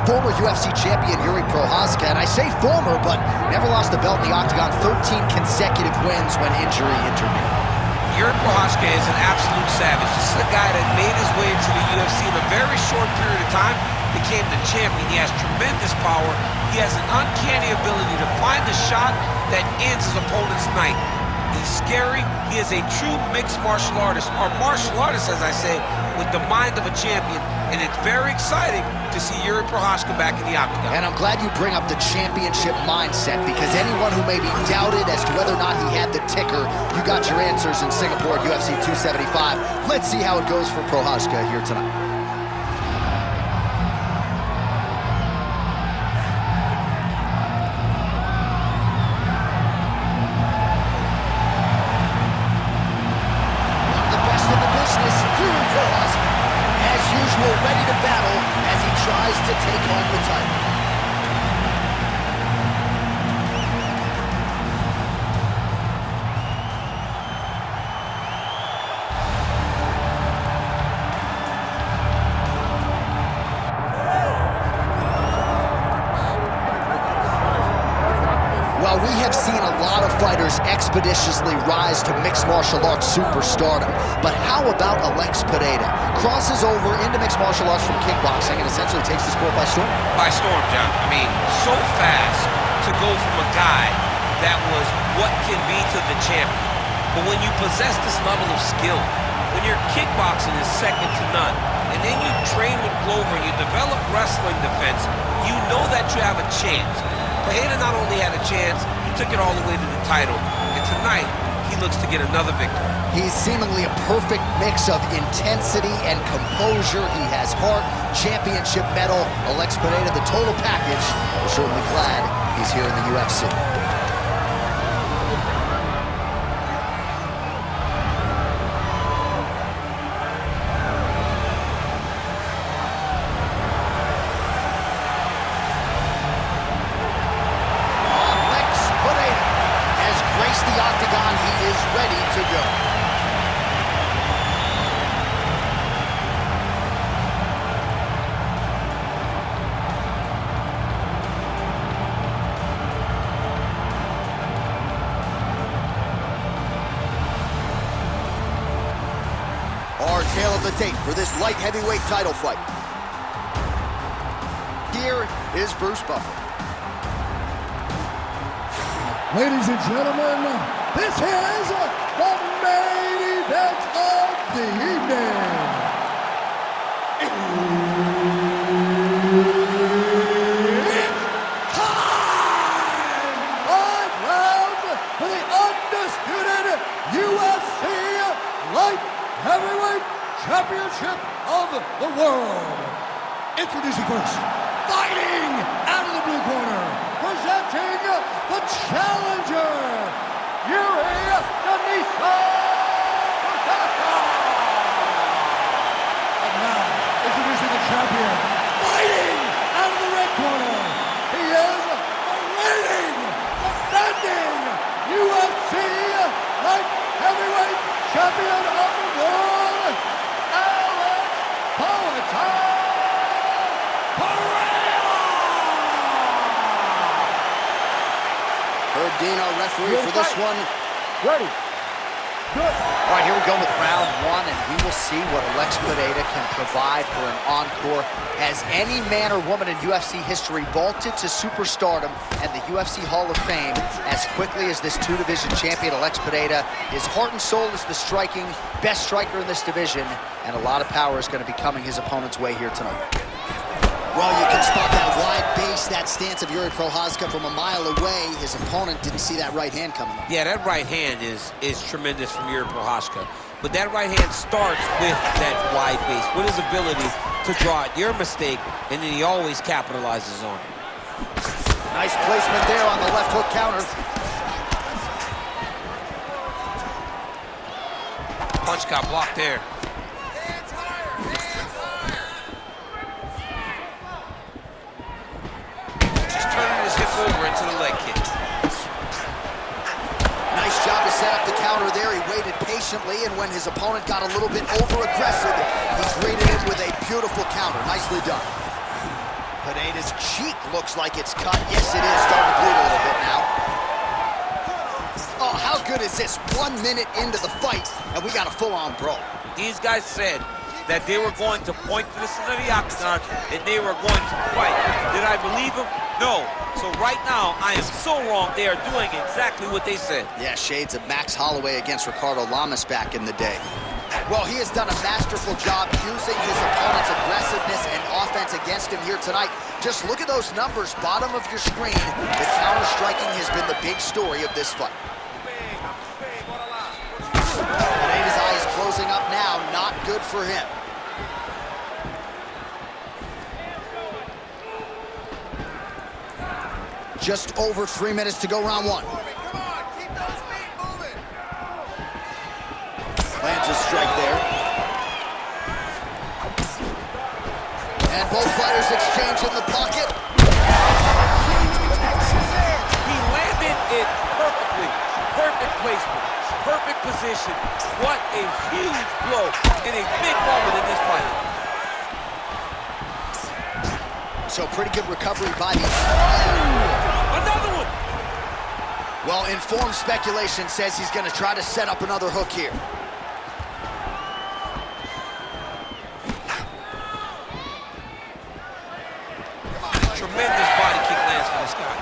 former UFC champion Yuri Prохазка, and I say former, but never lost the belt in the octagon, 13 consecutive wins when injury intervened. Yuri Prохазка is an absolute savage. This is a guy that made his way into the UFC in a very short period of time, became the champion. He has tremendous power. He has an uncanny ability to find the shot that ends his opponent's night. He's scary. He is a true mixed martial artist, or martial artist, as I say, with the mind of a champion. And it's very exciting to see Yuri Prохазка back in the octagon. And I'm glad you bring up the championship mindset, because anyone who may be doubted as to whether or not he had the ticker, you got your answers in Singapore at UFC 275. Let's see how it goes for Prохазка here tonight. Ready to battle as he tries to take home the title. Well, we have seen a lot of fighters expeditiously rise to mixed martial arts superstardom, but how about Alex Pereira? Crosses over into mixed martial arts from kickboxing and essentially takes the sport by storm. By storm, John. I mean, so fast to go from a guy that was what can be to the champion. But when you possess this level of skill, when your kickboxing is second to none, and then you train with Glover and you develop wrestling defense, you know that you have a chance. Pereira not only had a chance, he took it all the way to the title. And tonight, he looks to get another victory. He's seemingly a perfect mix of intensity and composure. He has heart, championship medal, Alex Pereira, the total package. We're certainly glad he's here in the UFC. The octagon, he is ready to go. Our tale of the tape for this light heavyweight title fight. Here is Bruce Buffer. Ladies and gentlemen, this is the main event of the evening. It's time! 5 rounds for the undisputed UFC Light Heavyweight Championship of the world. Introducing first, fighting out of the blue corner, presenting the challenger, Yuri Prохазka. And now, introducing the champion, fighting out of the red corner, he is the reigning, defending UFC Light Heavyweight Champion of the world, Alex Dean, our referee for this one. Ready. Good. All right, here we go with round 1, and we will see what Alex Pereira can provide for an encore. Has any man or woman in UFC history vaulted to superstardom and the UFC Hall of Fame as quickly as this 2-division champion, Alex Pereira? His heart and soul is the striking, best striker in this division, and a lot of power is going to be coming his opponent's way here tonight. Well, you can spot that wide base, that stance of Yuri Prохазка from a mile away. His opponent didn't see that right hand coming up. Yeah, that right hand is tremendous from Yuri Prохазка. But that right hand starts with that wide base, with his ability to draw it. Your mistake, and then he always capitalizes on it. Nice placement there on the left hook counter. Punch got blocked there. Over into the leg kick. Nice job to set up the counter there. He waited patiently, and when his opponent got a little bit over-aggressive, he greeted him with a beautiful counter. Nicely done. Pineda's cheek looks like it's cut. Yes, it is. Starting to bleed a little bit now. Oh, how good is this? 1 minute into the fight, and we got a full-on brawl. These guys said that they were going to point to the center of the octagon and they were going to fight. Did I believe them? No. So right now, I am so wrong. They are doing exactly what they said. Yeah, shades of Max Holloway against Ricardo Lamas back in the day. Well, he has done a masterful job using his opponent's aggressiveness and offense against him here tonight. Just look at those numbers, bottom of your screen. The counter-striking has been the big story of this fight. Pineda's eye is closing up now, not good for him. Just over 3 minutes to go, round one. Come on, keep those feet moving. Lands a strike there. And both fighters exchange in the pocket. He landed it perfectly. Perfect placement. Perfect position. What a huge blow in a big moment in this fight. So pretty good recovery by the... Another one! Well, informed speculation says he's going to try to set up another hook here. Tremendous body kick lands for this guy.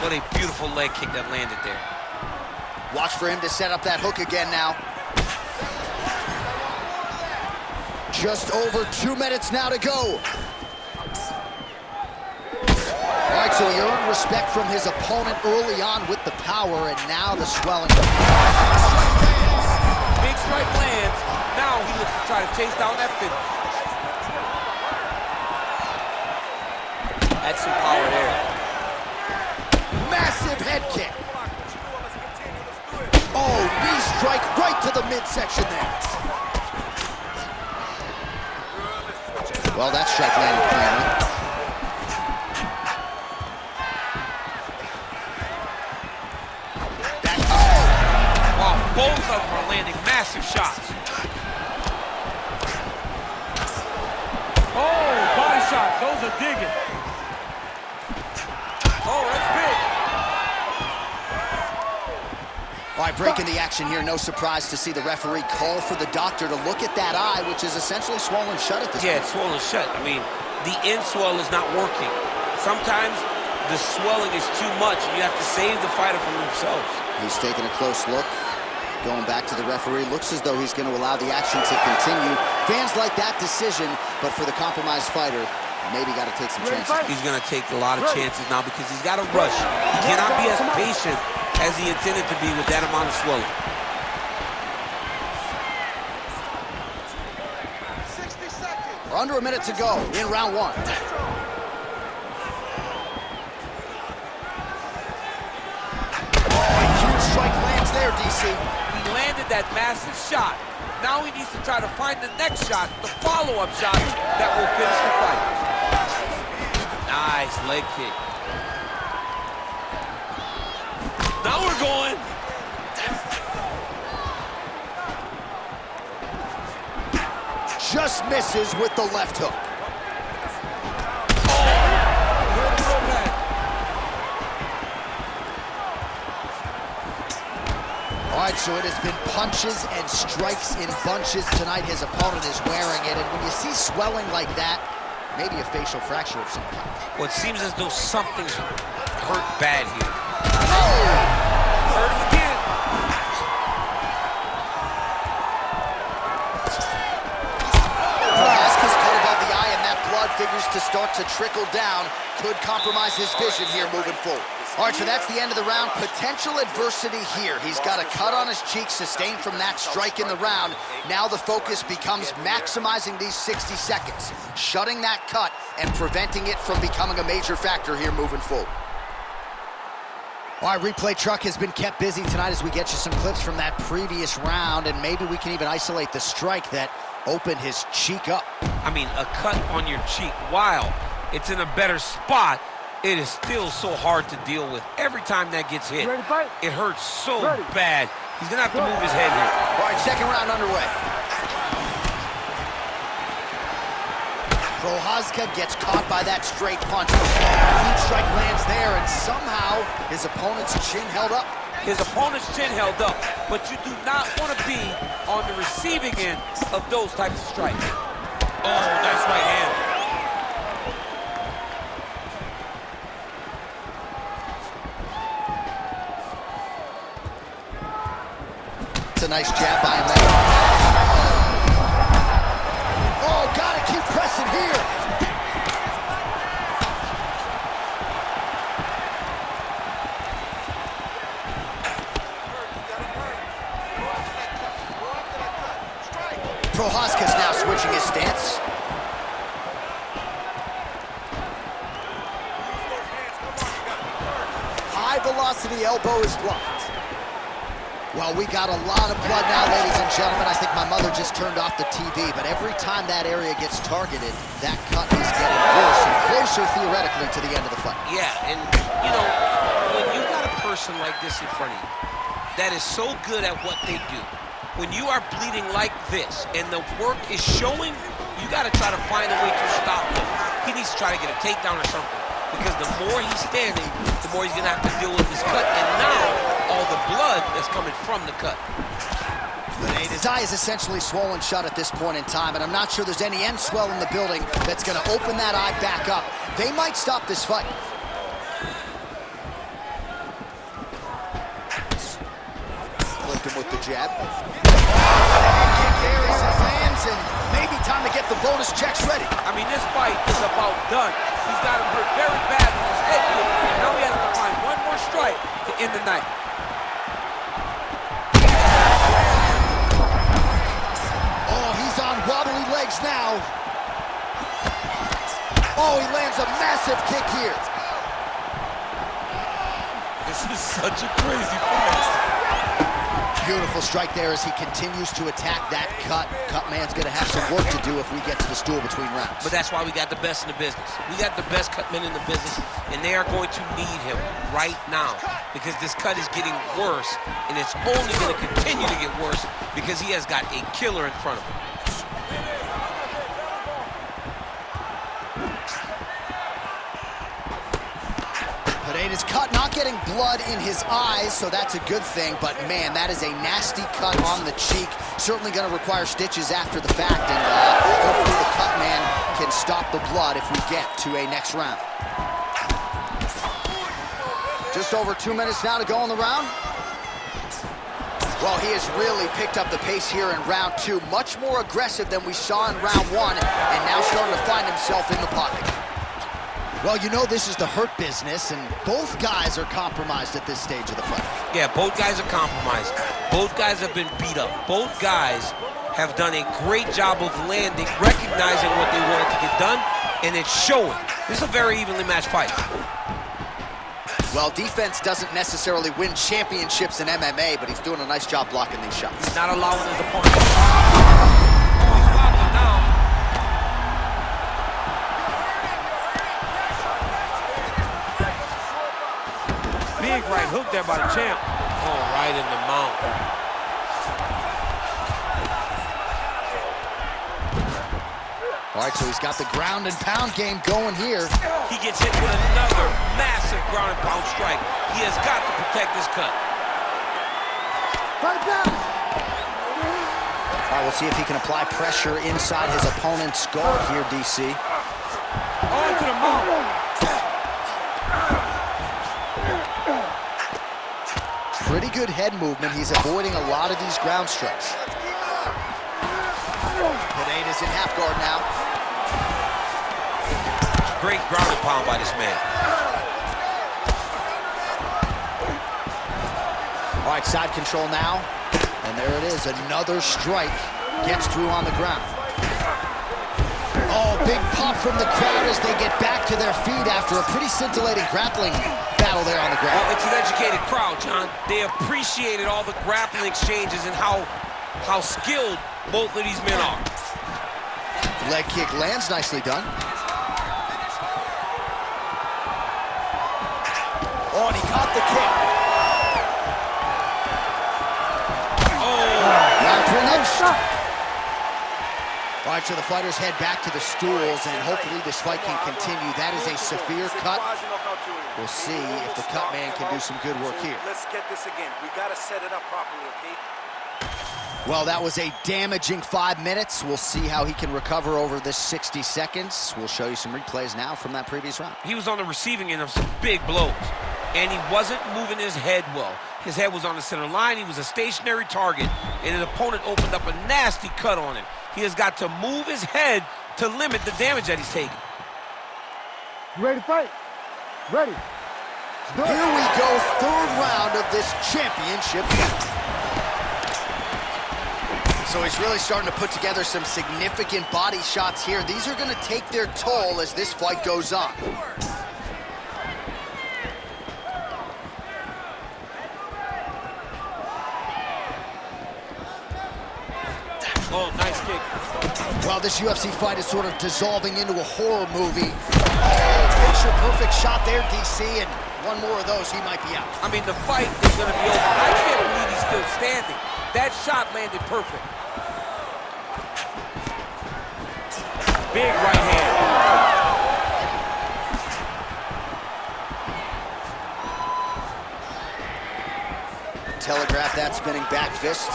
What a beautiful leg kick that landed there. Watch for him to set up that hook again now. Just over 2 minutes now to go. All right, so he earned respect from his opponent early on with the power, and now the swelling. Big strike lands. Now he looks to try to chase down that finish. That's some power there. Massive head kick. Oh, knee strike right to the midsection there. Well, that strike landed cleanly. Wow, both of them are landing massive shots. Oh, body shots. Those are digging. Oh, that's big. All right, breaking the action here. No surprise to see the referee call for the doctor to look at that eye, which is essentially swollen shut at this point. Yeah, it's swollen shut. I mean, the end swell is not working. Sometimes the swelling is too much, and you have to save the fighter from themselves. He's taking a close look. Going back to the referee. Looks as though he's going to allow the action to continue. Fans like that decision, but for the compromised fighter, maybe got to take some chances. He's going to take a lot of chances now because he's got to rush. He cannot be as patient as he intended to be with that amount of swelling. 60 seconds. We're under a minute to go in round one. Oh, a huge strike lands there, DC. He landed that massive shot. Now he needs to try to find the next shot, the follow-up shot that will finish the fight. Nice leg kick. Now we're going. Just misses with the left hook. All right, so it has been punches and strikes in bunches tonight. His opponent is wearing it, and when you see swelling like that, maybe a facial fracture of some kind. Well, it seems as though something's hurt bad here. Oh! Hurt him again. Prохазka's cut above the eye, and that blood figures to start to trickle down. Could compromise his vision here moving forward. All right, so that's the end of the round. Potential adversity here. He's got a cut on his cheek sustained from that strike in the round. Now the focus becomes maximizing these 60 seconds, shutting that cut and preventing it from becoming a major factor here moving forward. All right, replay truck has been kept busy tonight as we get you some clips from that previous round, and maybe we can even isolate the strike that opened his cheek up. I mean, a cut on your cheek, while it's in a better spot, it is still so hard to deal with. Every time that gets hit, it hurts so bad. He's gonna have to move his head here. All right, second round underway. Prохазка gets caught by that straight punch. Huge strike lands there, and somehow his opponent's chin held up. His opponent's chin held up, but you do not want to be on the receiving end of those types of strikes. Oh, nice right hand. It's a nice jab by him there. Oh, gotta keep pressing here. Prохазka's now switching his stance. High velocity elbow is blocked. Well, we got a lot of blood now, ladies and gentlemen. I think my mother just turned off the TV, but every time that area gets targeted, that cut is getting worse and closer, theoretically, to the end of the fight. Yeah, and, you know, when you got a person like this in front of you that is so good at what they do, when you are bleeding like this and the work is showing, you got to try to find a way to stop him. He needs to try to get a takedown or something, because the more he's standing, the more he's going to have to deal with this cut, and now all the blood that's coming from the cut. His eye is essentially swollen shut at this point in time, and I'm not sure there's any end swell in the building that's going to open that eye back up. They might stop this fight. Flipped him with the jab. Kick there as it lands, and maybe time to get the bonus checks ready. I mean, this fight is about done. He's got him hurt very bad with his head kick, and now he has to find one more strike to end the night. Oh, he's on wobbly legs now. Oh, he lands a massive kick here. This is such a crazy fight. Beautiful strike there as he continues to attack that cut. Cut man's gonna have some work to do if we get to the stool between rounds. But that's why we got the best in the business. We got the best cut men in the business, and they are going to need him right now, because this cut is getting worse, and it's only gonna continue to get worse because he has got a killer in front of him. Pereira's cut, not getting blood in his eyes, so that's a good thing, but man, that is a nasty cut on the cheek. Certainly going to require stitches after the fact, and hopefully the cut man can stop the blood if we get to a next round. Just over 2 minutes now to go in the round. Well, he has really picked up the pace here in round two, much more aggressive than we saw in round one, and now starting to find himself in the pocket. Well, you know this is the hurt business, and both guys are compromised at this stage of the fight. Yeah, both guys are compromised. Both guys have been beat up. Both guys have done a great job of landing, recognizing what they wanted to get done, and it's showing. This is a very evenly matched fight. Well, defense doesn't necessarily win championships in MMA, but he's doing a nice job blocking these shots. He's not allowing his opponent. Oh, he's wobbling now. Big right hook there by the champ. Oh, right in the mount. All right, so he's got the ground and pound game going here. He gets hit with another massive ground and pound strike. He has got to protect this cut. Fight down. All right, we'll see if he can apply pressure inside his opponent's guard here, DC. On to the mount. Pretty good head movement. He's avoiding a lot of these ground strikes. Pereira's in half guard now. Great ground and pound by this man. All right, side control now. And there it is, another strike. Gets through on the ground. Oh, big pop from the crowd as they get back to their feet after a pretty scintillating grappling battle there on the ground. Well, it's an educated crowd, John. They appreciated all the grappling exchanges and how skilled both of these men are. Leg kick lands, nicely done. Oh, and he caught the kick. clinched. All right, so the fighters head back to the stools, and hopefully this fight can continue. That is a severe cut. We'll see if the cut man can do some good work here. Let's get this again. We got to set it up properly, okay? Well, that was a damaging 5 minutes. We'll see how he can recover over this 60 seconds. We'll show you some replays now from that previous round. He was on the receiving end of some big blows, and he wasn't moving his head well. His head was on the center line. He was a stationary target, and his opponent opened up a nasty cut on him. He has got to move his head to limit the damage that he's taking. You ready to fight? Ready. Here we go, third round of this championship fight. So he's really starting to put together some significant body shots here. These are going to take their toll as this fight goes on. Oh, nice kick. Well, this UFC fight is sort of dissolving into a horror movie. Oh, picture-perfect shot there, DC, and one more of those, he might be out. I mean, the fight is going to be over. I can't believe he's still standing. That shot landed perfect. Big right hand. Telegraph that spinning back fist.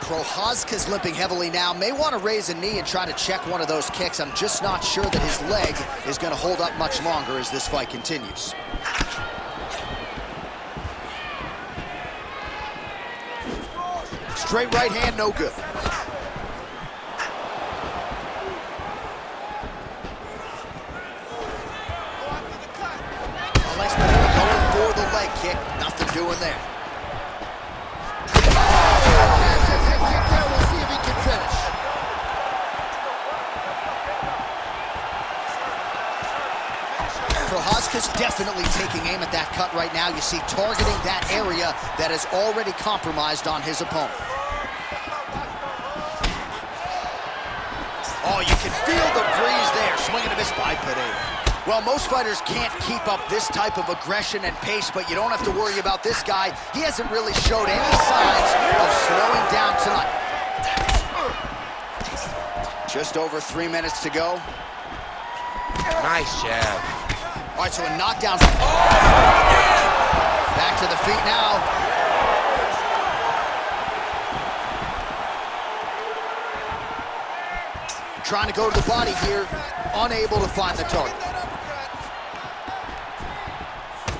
Prохазka's limping heavily now. May want to raise a knee and try to check one of those kicks. I'm just not sure that his leg is going to hold up much longer as this fight continues. Straight right hand, no good. Going for the leg kick, nothing doing there. We'll see if he can finish. Prохазka's definitely taking aim at that cut right now. You see, targeting that area that is already compromised on his opponent. Oh, you can feel the breeze there. Swing and a miss by Pereyra. Well, most fighters can't keep up this type of aggression and pace, but you don't have to worry about this guy. He hasn't really showed any signs of slowing down tonight. Just over 3 minutes to go. Nice jab. All right, so a knockdown. Back to the feet now. Trying to go to the body here, unable to find the target.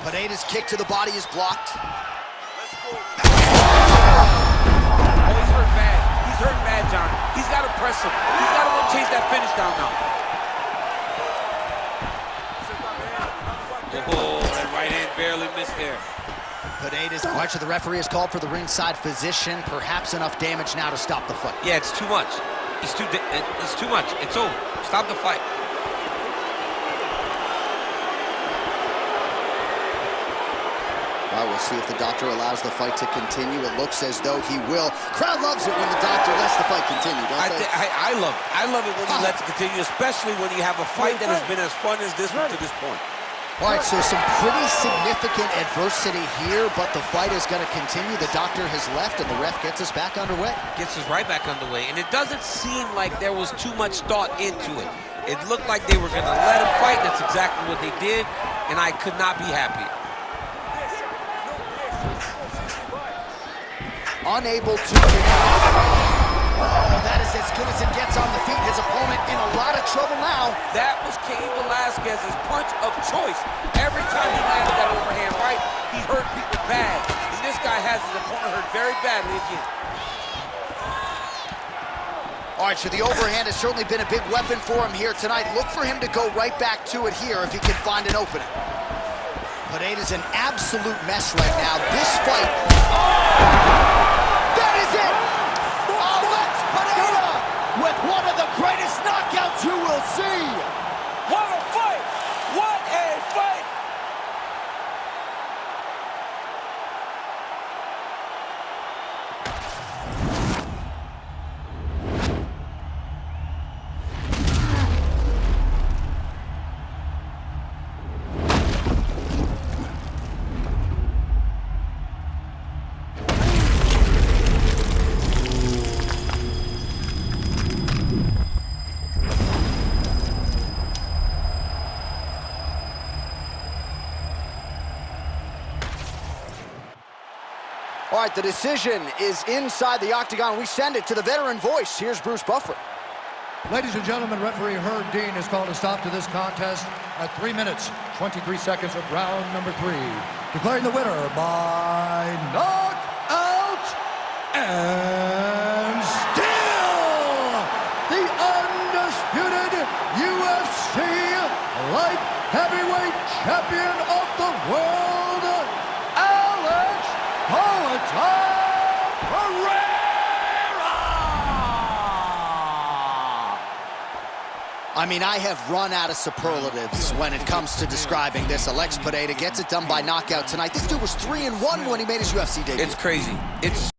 Pereyra's kick to the body is blocked. Oh, he's hurt bad. He's hurt bad, John. He's got to press him. He's got to go chase that finish down now. Oh, that right hand barely missed there. Pereyra's watch of the referee has called for the ringside physician. Perhaps enough damage now to stop the fight. Yeah, it's too much. It's too much. It's over. Stop the fight. We'll see if the doctor allows the fight to continue. It looks as though he will. Crowd loves it when the doctor lets the fight continue, don't they? I love it. I love it when he lets it continue, especially when you have a fight that has been as fun as this one to this point. All right, so some pretty significant adversity here, but the fight is going to continue. The doctor has left, and the ref gets us back underway. Gets us right back underway, and it doesn't seem like there was too much thought into it. It looked like they were going to let him fight. That's exactly what they did, and I could not be happier. Unable to connect. Oh, that is as good as it gets on the feet. His opponent in a lot of trouble now. That was Cain Velasquez's punch of choice. Every time he landed that overhand right, he hurt people bad. And this guy has his opponent hurt very badly again. All right, so the overhand has certainly been a big weapon for him here tonight. Look for him to go right back to it here if he can find an opening. Pereyra's an absolute mess right now. This fight... That is it! Alex Pereyra with one of the greatest knockouts you will see! What a fight! What a fight! right, the decision is inside the octagon. We send it to the veteran voice. Here's Bruce Buffer. Ladies and gentlemen, referee Herb Dean has called a stop to this contest at 3 minutes, 23 seconds of round number 3. Declaring the winner by knockout and still the undisputed UFC light heavyweight champion of the world, Alex Pereyra! I mean, I have run out of superlatives when it comes to describing this. Alex Pereyra gets it done by knockout tonight. This dude was 3-1 when he made his UFC debut. It's crazy. It's